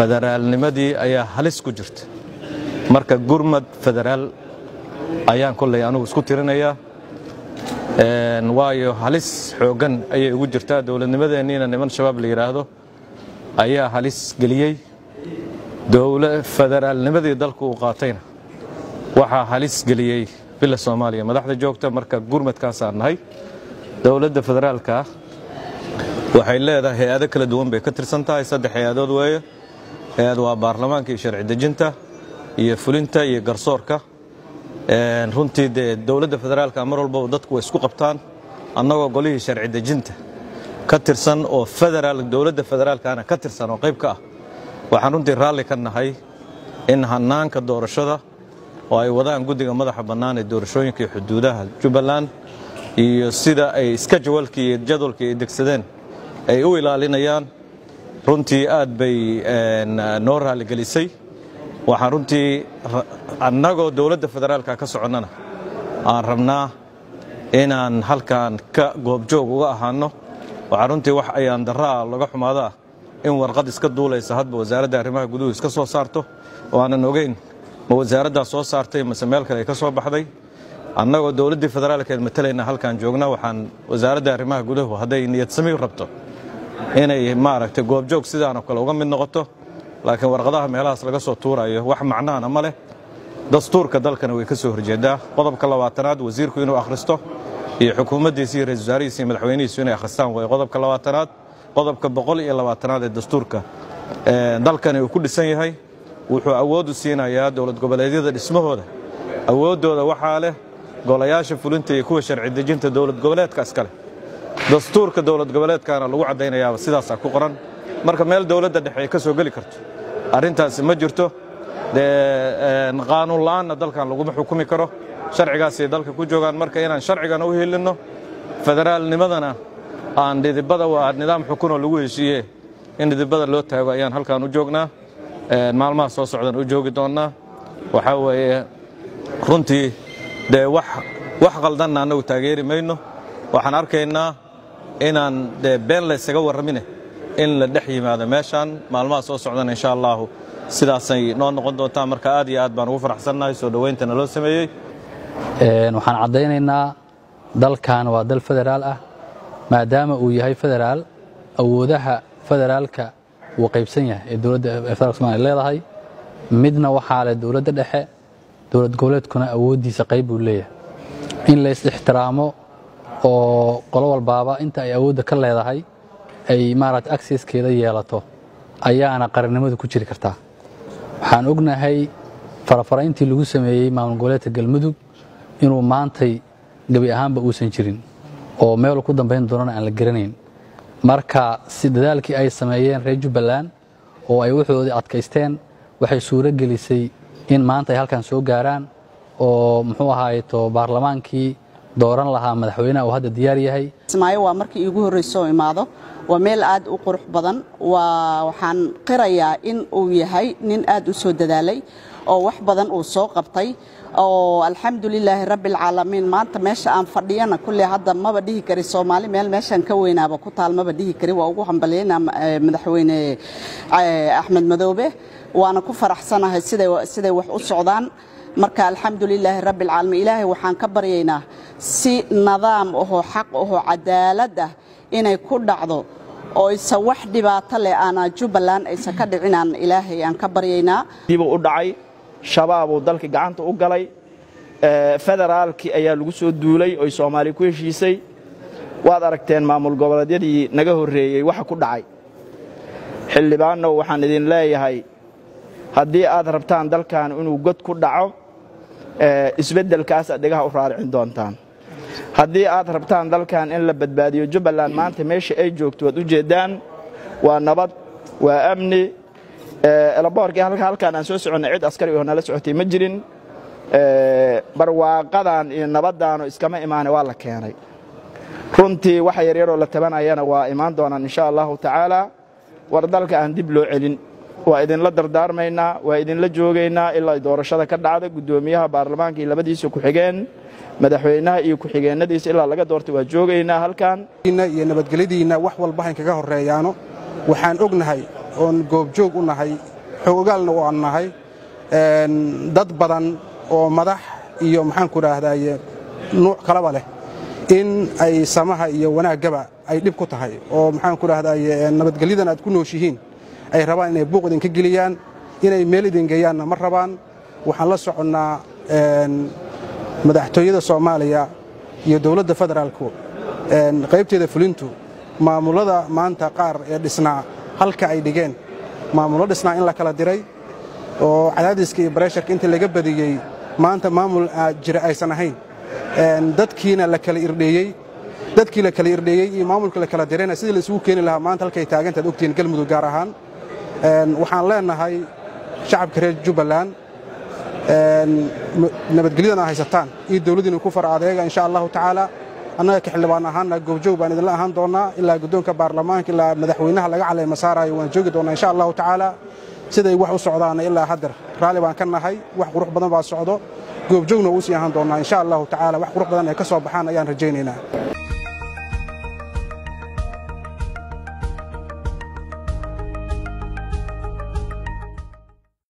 federaalnimadii ayaa halis ku jirta marka gurmad federaal ayaan kolley anigu isku tirinayaa waayo halis xoogan ayay ugu jirtaa dawladnimadeennina niman shabaab la yiraahdo ayaa halis geliyay federaalnimadii dalku uu qaatayna waxa halis geliyay bila Soomaaliya madaxda joogta marka gurmadkaas aan nahay dawladda federaalka waxay leedahay hay'ado kala duwan bay ka tirsan tahay saddex hay'adood weeye hay'ad waa baarlamaanka iyo sharci dejinta iyo fulinta iyo garsoorka runtii dawladda federaalka mar walba dadku way isku qabtaan annagoo golihii sharci dejinta ka tirsan oo dawladda federaalkana ka tirsan oo qayb ka ah waxaan runtii raalli ka nahay in hanaanka doorashada oo ay wadaan guddiga madaxa bannaan ee doorashooyinka iyo xuduudaha Jubbaland iyo sida ay iska jadwalkii ay degsadeen ay u ilaalinayaan runtii aad bay noo raalli gelisay waxaan runtii annagoo dawladda federaalka ka soconnana aan rabnaa inaan halkan ka goobjoog uga ahaano waxaan runtii wax ayaan daraa laga xumaadaa in warqad iska duulaysa hadba wasaaradda arrimaha guduhu iska soo saarto oo aanan ogeyn ma wasaaradda soo saartay mise meel kale ay ka soo baxday annagoo dawladdii federaalka ee matalayna halkan joogna waxaan wasaaradda arrimaha guduhu hadday niyad sami rabto inay maaragtay goobjoog sidaan oo kale uga mid noqoto laakiin warqadaha meelahaas laga soo tuurayo wax macnaana ma leh dastuurka dalkana way ka soo horjeedaa qodobka 20aad wasiirku inuu akhristo iyo xukuumaddiisa iyo ra'iisul wasaarihiisa iyo madaxweynihiisu inay akhristaan way qodobka 20aad qodobka 120aad ee dastuurka dalkani uu ku dhisan yahay wuxuu awood u siinayaa dawlad goboleedyada dhismahooda awoodooda waxaa leh golayaasha fulinta iyo kuwa sharci dejinta dawlad goboleedka iskale dastuurka dawlad goboleedkana lagu cadeynayaa sidaas ku qoran marka meel dawladda dhexe ay ka soo gali karto arintaasi ma jirto qaanuun la'aanna dalkan laguma xukumi karo sharcigaas ay dalka ku joogaan marka inaan sharcigan u helino federaalnimadana aan dhidibada waa nidaam xukun oo lagu heshiiyay in dhidibada loo taago ayaan halkan u joognaa maalmaha soo socdan u joogi doonaa waxa weeye runtii wax qaldan anagu taageeri mayno waxaan arkaynaa inaan been la isaga warramine in la dhex yimaado meeshan maalmaha soo socdan insha Allah sidaasay noo noqon doontaa marka aad iyo aad baan ugu faraxsanahay soo dhaweynta loo sameeyay waxaan cadeynaynaa dalkan waa dal federaal ah maadaama uu yahay federaal awoodaha federaalka uu qaybsan yahay ee dawladda federaalka Soomaaliya leedahay midna waxaa leh dawladda dhexe dawlad goboleedkuna awoodiisa qayb uu leeyahay in la ixtiraamo oo qolo walbaaba inta ay awoodda ka leedahay ay maaragtay accesskeeda yeelato ayaana qarannimadu ku jiri kartaa waxaan ognahay farafarayntii lagu sameeyay maamul goboleedka Galmudug inuu maantay gabi ahaanba uusan jirin oo meel ku dambeyn doonana aan la garanayn marka si dadaalkii ay sameeyeen reer Jubbaland oo ay wuxuudii adkaysteen waxay suuro gelisay in maanta ay halkan soo gaaraan oo muxuu ahaayeeto baarlamaankii dooran lahaa madaxweynaha oo hadda diyaar yahay Ismaaciil waa markii ugu horeysay imaado waa meel aad u qurux badan waxaan qirayaa in uu yahay nin aad u soo dadaalay oo wax badan uu soo qabtay oo alxamdulilaahi rabbil caalamiin maanta meesha aan fadhiyana kulli hadda maba dhihi kari Soomaali meeshan ka weynaaba ku taal maba dhihi kari waa ugu hambalyeynaa madaxweyne Axmed Madoobe waana ku faraxsanahay siday wax u socdaan marka alxamdulilaahi rabbil caalamiin ilaahay waxaan ka baryaynaa si nidaam oo xaq oo cadaalad ah inay ku dhacdo oo isa wax dhibaato leh ana Jubbaland aysan ka dhicinaan ilaahay aan ka baryaynaa dib u dhacay shabaab oo dalka gacanta u galay federaalki ayaa lagu soo duulay oo Soomaali ku heshiisay waad aragteen maamul goboleedyadii naga horeeyay waxa ku dhacay xildhibaano waxaan idin leeyahay haddii aad rabtaan dalkan inuu god ku dhaco isbeddelkaas adigaha u raaricin doontaan haddii aad rabtaan dalkan in la badbaadiyo Jubbaland maanta meesha ay joogto wad u jeedaan waa nabad waa amni laboorkii halkaan aan soo soconay cid askari oo nala socotay ma jirin barwaaqadan iyo nabadaan iskama iimaanay waa la keenay runtii waxa yar yar oo la tabanayana waa iimaan doonaan insha Allah taala war dalka aan dib loo celin waa idin la dardaarmaynaa waa idin la joogaynaa ilaa doorashada ka dhacda gudoomiyaha baarlamaanka iyo labadiisa ku xigeen madaxweynaha iyo ku xigeenadiisa ilaa laga doortay waa joogaynaa halkan iyo nabadgelyadiina wax walba aan kaga horeeyaano waxaan ognahay oon goobjoog u nahay xoogaalna u aan nahay dad badan oo madax iyo maxaan ku raahdaye nuuc kalaba leh in ay samaha iyo wanaaggaba ay dhib ku tahay oo maxaan ku raahdaye nabadgelyadan aad ku nooshihiin ay rabaan inay buuq idinka geliyaan inay meel idin geeyaanna ma rabaan waxaan la soconnaa madaxtooyada Soomaaliya iyo dawladda federaalku qaybteeda fulintu maamulada maanta qaar ee dhisnaa halka ay dhigeen maamulo dhisnaa in la kala diray oo cadaadiska iyo bareesharka inta laga badiyey maanta maamul jira aysan ahayn dadkiina la kala irdheeyey iyo maamulka la kala dirayna sidii la isugu keeni lahaa maanta halkay taagantaad ogtihiin galmudug gaar ahaan waxaan leenahay shacabka reer Jubbaland nabadgelyada haysataan iyo dawladdu ku far adeega insha Allah taala annaga ka xildhibaan ahaana goobjoog baan idin la ahaan doonaa ilaa guddoonka baarlamaanka ilaa madaxweynaha laga caleema saarayo waan joogi doonaa insha Allah taala siday wax u socdaan ilaa hadda raali baan ka nahay wax qurux badan baa socdo goobjoogna uu sii ahaan doonaa insha Allah taala wax qurux badan ay ka soo baxaan ayaan rajaynaynaa